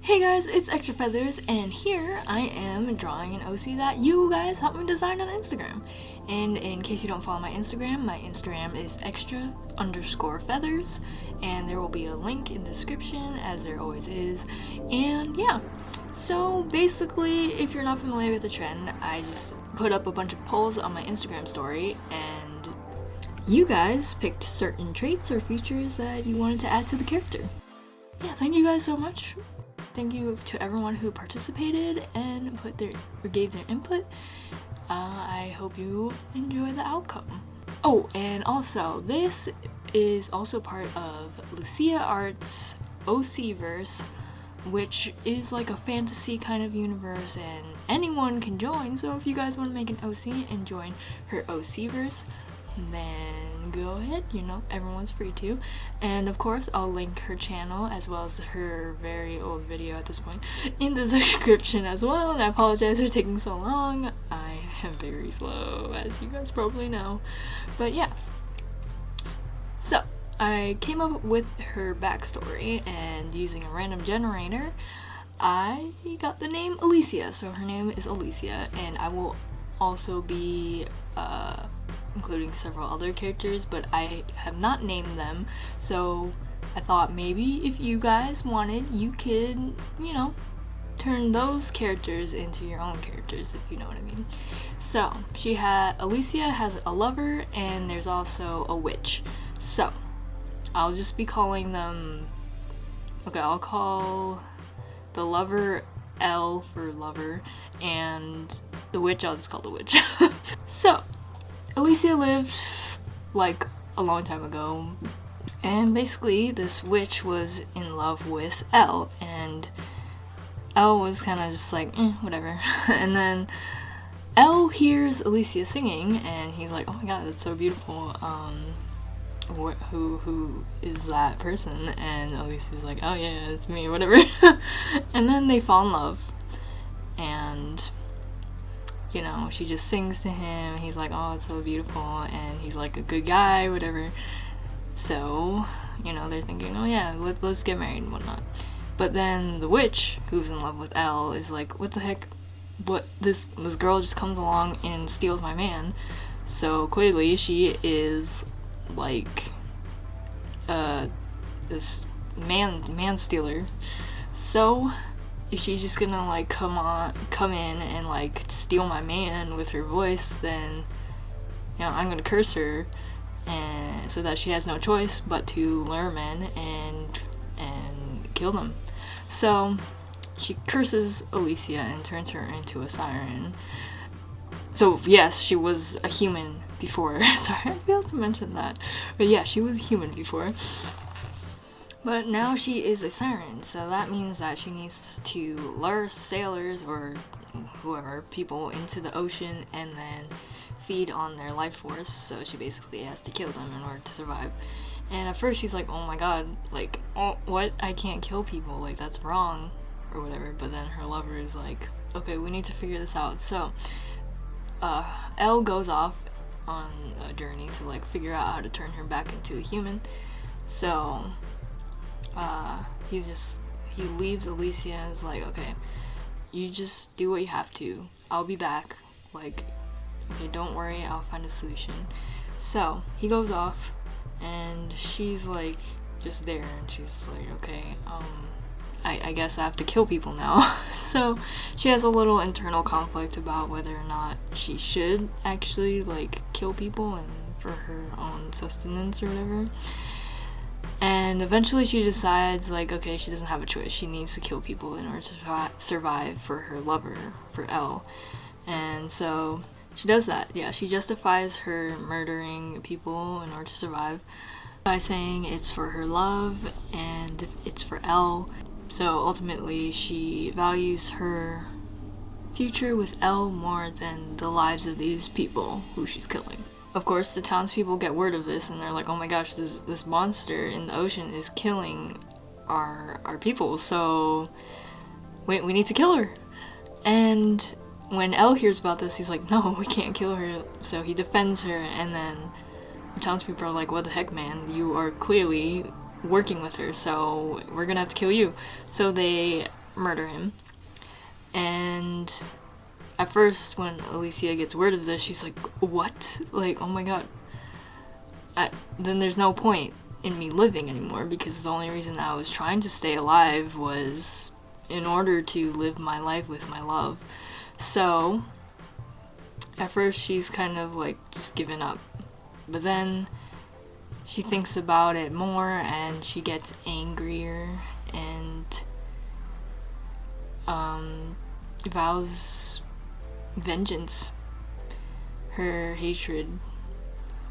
Hey guys, it's Extra Feathers, and here I am drawing an OC that you guys helped me design on Instagram. And in case you don't follow my Instagram is extra_feathers, and there will be a link in the description, as there always is. And yeah, so basically, if you're not familiar with the trend, I just put up a bunch of polls on my Instagram story, and you guys picked certain traits or features that you wanted to add to the character. Yeah, thank you guys so much. Thank you to everyone who participated and gave their input. I hope you enjoy the outcome. Oh, and also, this is also part of Lucia Art's OC verse, which is like a fantasy kind of universe, and anyone can join. So if you guys want to make an OC and join her OC verse, then go ahead, everyone's free to. And of course, I'll link her channel as well as her very old video at this point in the description as well. And I apologize for taking so long. I am very slow, as you guys probably know. But yeah, so I came up with her backstory, and using a random generator, I got the name Allycia. So her name is Allycia, and I will also be including several other characters, but I have not named them, so I thought maybe if you guys wanted, you could, turn those characters into your own characters, if you know what I mean. So, Allycia has a lover, and there's also a witch. So, I'll just be calling them, I'll call the lover L for lover, and the witch I'll just call the witch. So, Allycia lived like a long time ago, and basically this witch was in love with Elle, and Elle was kind of just like, whatever. And then Elle hears Allycia singing, and he's like, oh my god, that's so beautiful, who is that person? And Alicia's like, oh yeah, it's me, whatever. And then they fall in love, and she just sings to him. He's like, oh, it's so beautiful, and he's like a good guy, whatever. So, they're thinking, oh yeah, let's get married and whatnot. But then the witch, who's in love with Elle, is like, what the heck? What, this girl just comes along and steals my man. So clearly she is like this man stealer. So if she's just gonna like come in and like steal my man with her voice, then I'm gonna curse her, and so that she has no choice but to lure men and kill them. So she curses Allycia and turns her into a siren. So yes, she was a human before. Sorry, I failed to mention that. But yeah, she was human before. But now she is a siren, so that means that she needs to lure sailors or whoever, people, into the ocean and then feed on their life force. So she basically has to kill them in order to survive. And at first she's like, oh my god, like, oh, what? I can't kill people, like, that's wrong, or whatever. But then her lover is like, okay, we need to figure this out. So Elle goes off on a journey to like figure out how to turn her back into a human. So he leaves Allycia and is like, okay, you just do what you have to. I'll be back. Like, okay, don't worry, I'll find a solution. So he goes off, and she's like just there, and she's like, okay, I guess I have to kill people now. So she has a little internal conflict about whether or not she should actually like kill people and for her own sustenance or whatever. And eventually she decides, like, okay, she doesn't have a choice. She needs to kill people in order to survive for her lover, for Elle. And so she does that. Yeah, she justifies her murdering people in order to survive by saying it's for her love and it's for Elle. So ultimately she values her future with Elle more than the lives of these people who she's killing. Of course, the townspeople get word of this, and they're like, oh my gosh, this monster in the ocean is killing our people, so we need to kill her. And when Elle hears about this, he's like, no, we can't kill her. So he defends her, and then the townspeople are like, what the heck, man, you are clearly working with her, so we're gonna have to kill you. So they murder him. And at first, when Allycia gets word of this, she's like, what? Like, oh my god. Then there's no point in me living anymore, because the only reason I was trying to stay alive was in order to live my life with my love. So at first she's kind of like just giving up, but then she thinks about it more and she gets angrier and vows vengeance. Her hatred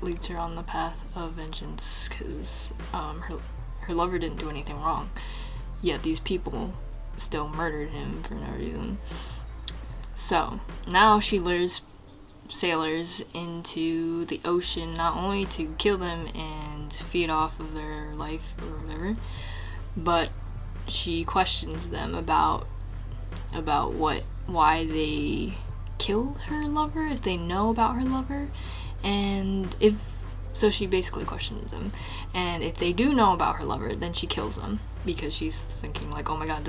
leads her on the path of vengeance, because her lover didn't do anything wrong, yet these people still murdered him for no reason. So now she lures sailors into the ocean, not only to kill them and feed off of their life or whatever, but she questions them about why they killed her lover, if they know about her lover, and so she basically questions them, and if they do know about her lover, then she kills them, because she's thinking like, oh my god,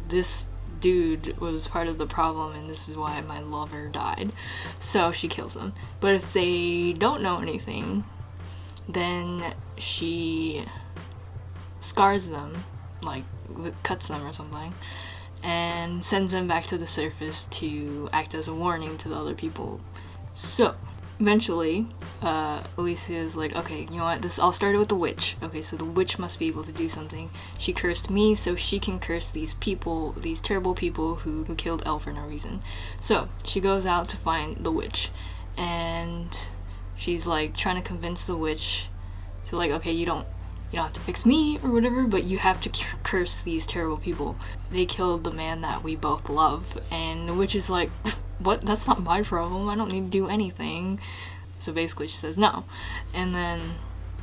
this dude was part of the problem and this is why my lover died. So she kills them. But if they don't know anything, then she scars them, like cuts them or something, and sends them back to the surface to act as a warning to the other people. So eventually Allycia is like, okay, you know what, this all started with the witch. Okay, so the witch must be able to do something. She cursed me, so she can curse these people, these terrible people who killed Elle for no reason. So she goes out to find the witch, and she's like trying to convince the witch to like, okay, you don't have to fix me or whatever, but you have to curse these terrible people. They killed the man that we both love. And the witch is like, what? That's not my problem. I don't need to do anything. So basically she says no. And then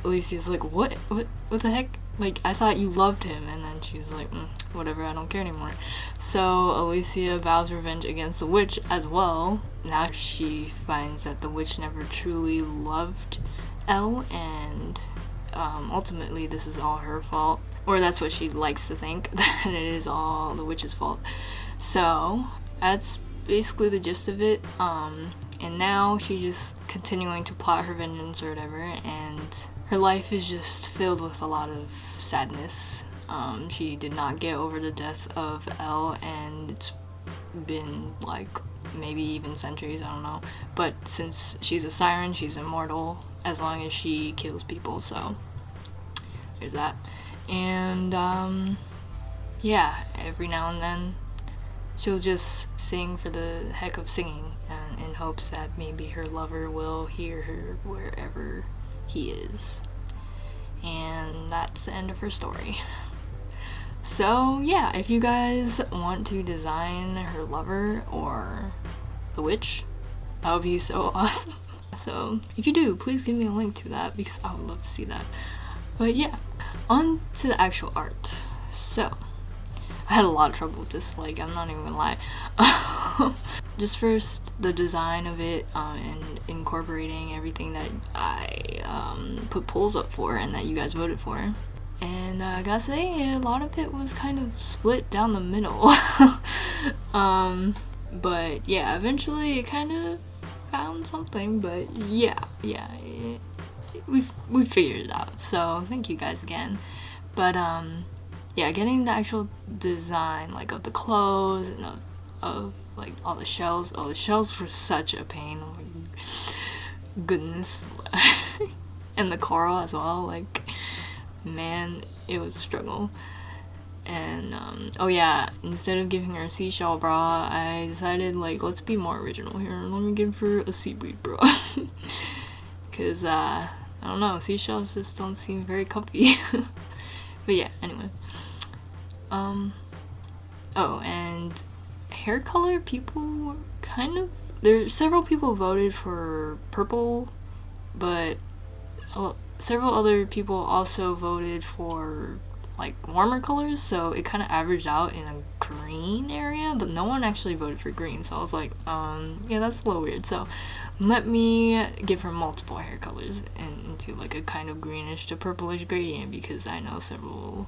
Alicia's like, what the heck? Like, I thought you loved him. And then she's like, whatever, I don't care anymore. So Allycia vows revenge against the witch as well. Now she finds that the witch never truly loved Elle, and ultimately this is all her fault. Or that's what she likes to think, that it is all the witch's fault. So that's basically the gist of it. And now she's just continuing to plot her vengeance or whatever, and her life is just filled with a lot of sadness. She did not get over the death of Elle, and it's been like maybe even centuries, I don't know. But since she's a siren, she's immortal as long as she kills people, so there's that. And yeah, every now and then she'll just sing for the heck of singing, and in hopes that maybe her lover will hear her wherever he is. And that's the end of her story. So yeah, if you guys want to design her lover or the witch, that would be so awesome. So if you do, please give me a link to that, because I would love to see that. But yeah, on to the actual art. So I had a lot of trouble with this, like, I'm not even gonna lie. Just first, the design of it, and incorporating everything that I put polls up for and that you guys voted for. And I gotta say, a lot of it was kind of split down the middle. But yeah, eventually it kind of found something, but yeah, we figured it out, so thank you guys again. But yeah, getting the actual design, like, of the clothes and of like all the shells. Oh, the shells were such a pain. Oh my goodness. And the coral as well. Like, man, it was a struggle. And oh yeah, instead of giving her a seashell bra, I decided, like, let's be more original here. Let me give her a seaweed bra. Because I don't know, seashells just don't seem very comfy. But yeah, anyway. Oh, and hair color, people kind of, there's several people voted for purple, but several other people also voted for like warmer colors, so it kind of averaged out in a green area, but no one actually voted for green. So I was like, yeah, that's a little weird. So let me give her multiple hair colors and into like a kind of greenish to purplish gradient, because I know several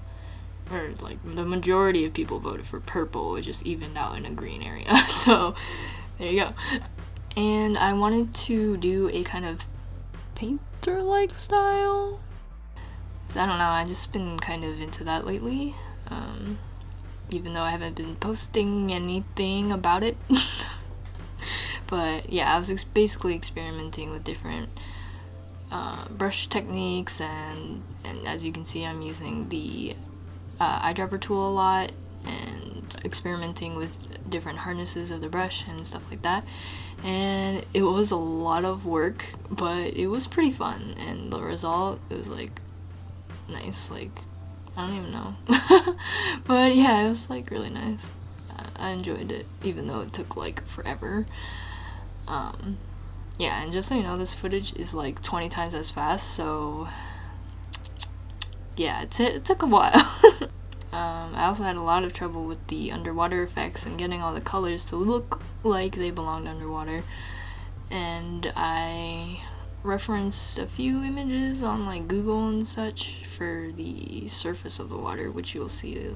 or like the majority of people voted for purple. It just evened out in a green area. So there you go. And I wanted to do a kind of painter-like style. So I don't know, I just been kind of into that lately. Even though I haven't been posting anything about it. But yeah, I was basically experimenting with different brush techniques, and as you can see, I'm using the eyedropper tool a lot and experimenting with different harnesses of the brush and stuff like that. And it was a lot of work, but it was pretty fun, and the result, it was like nice. Like, I don't even know. But yeah, it was like really nice. I enjoyed it, even though it took like forever. Yeah, and just so you know, this footage is like 20 times as fast, so yeah, it took a while. I also had a lot of trouble with the underwater effects and getting all the colors to look like they belonged underwater. And I referenced a few images on like Google and such for the surface of the water, which you'll see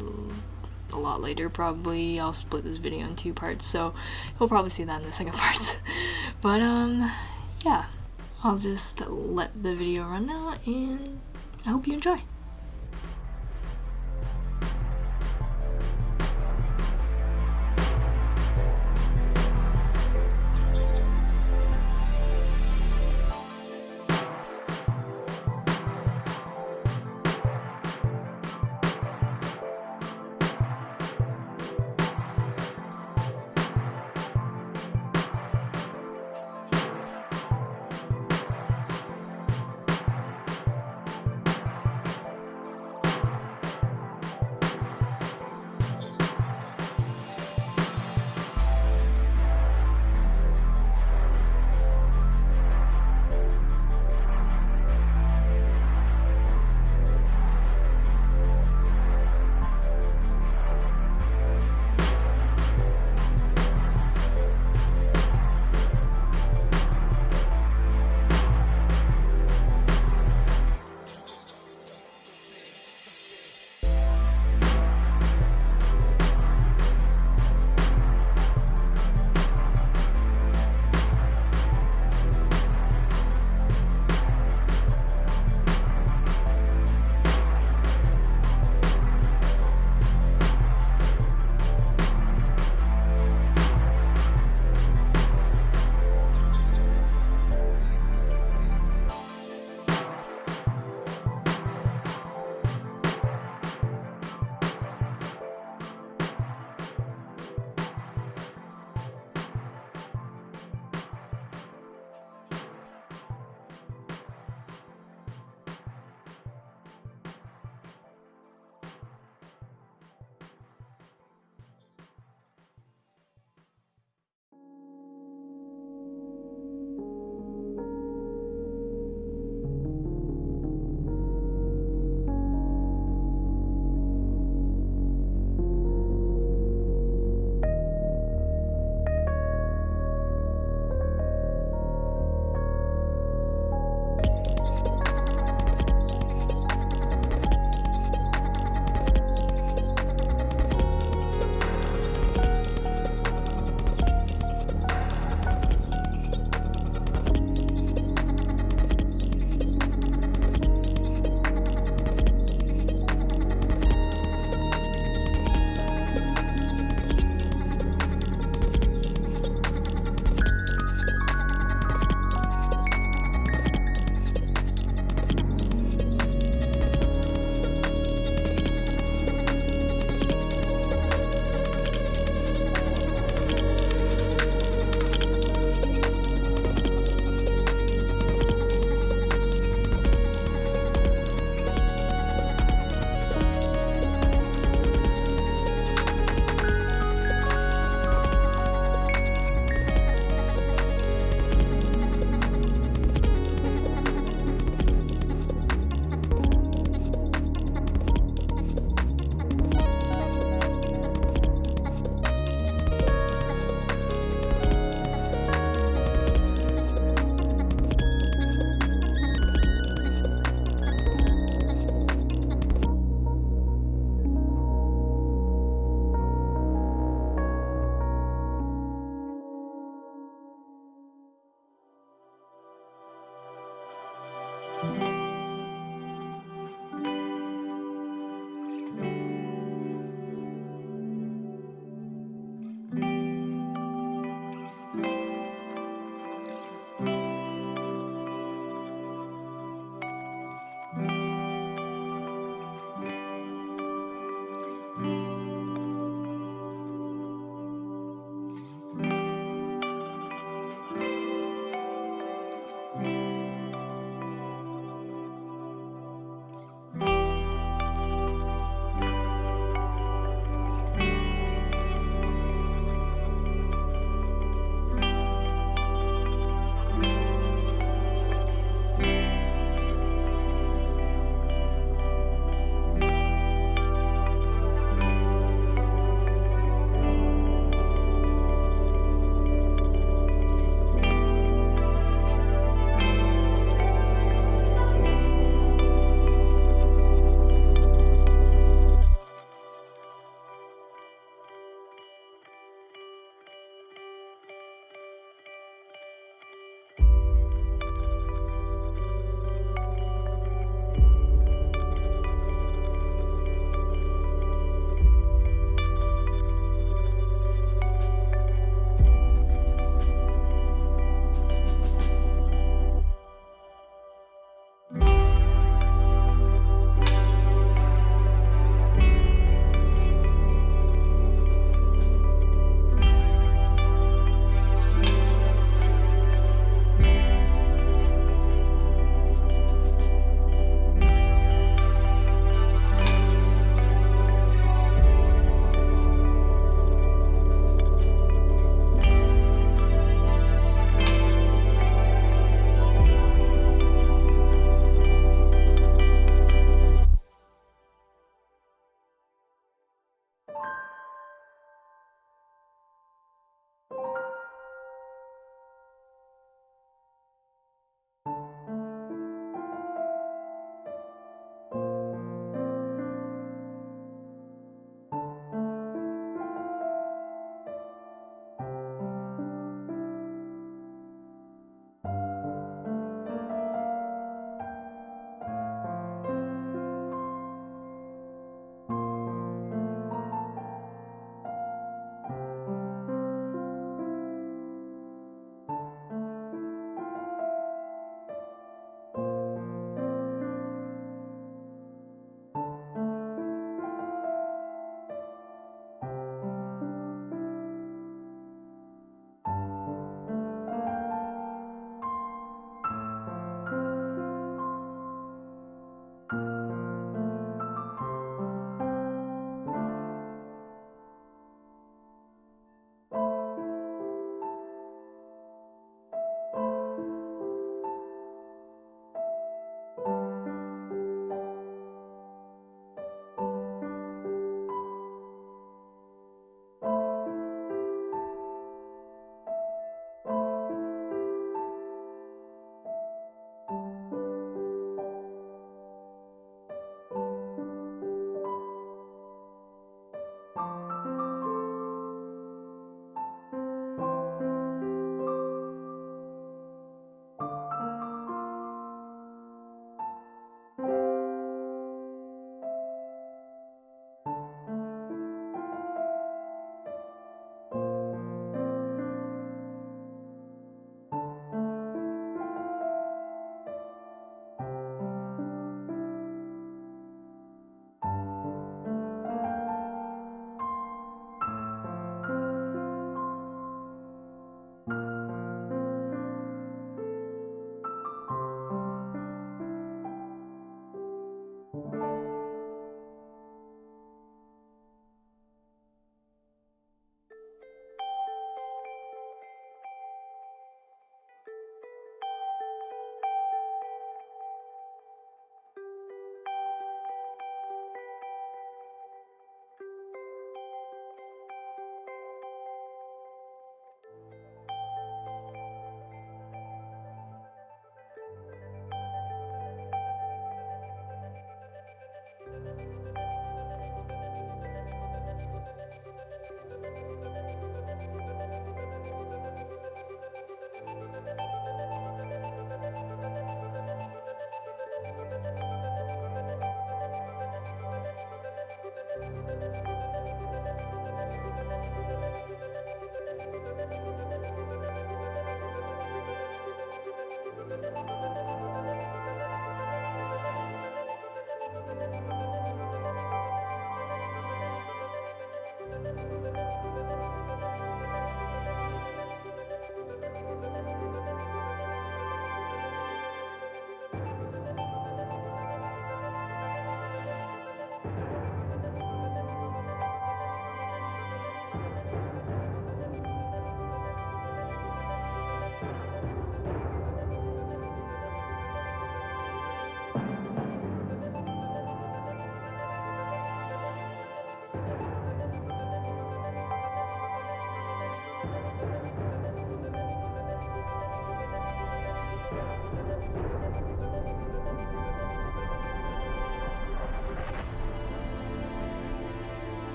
a lot later probably. I'll split this video in 2 parts, so you'll probably see that in the second part. But yeah, I'll just let the video run now, and I hope you enjoy.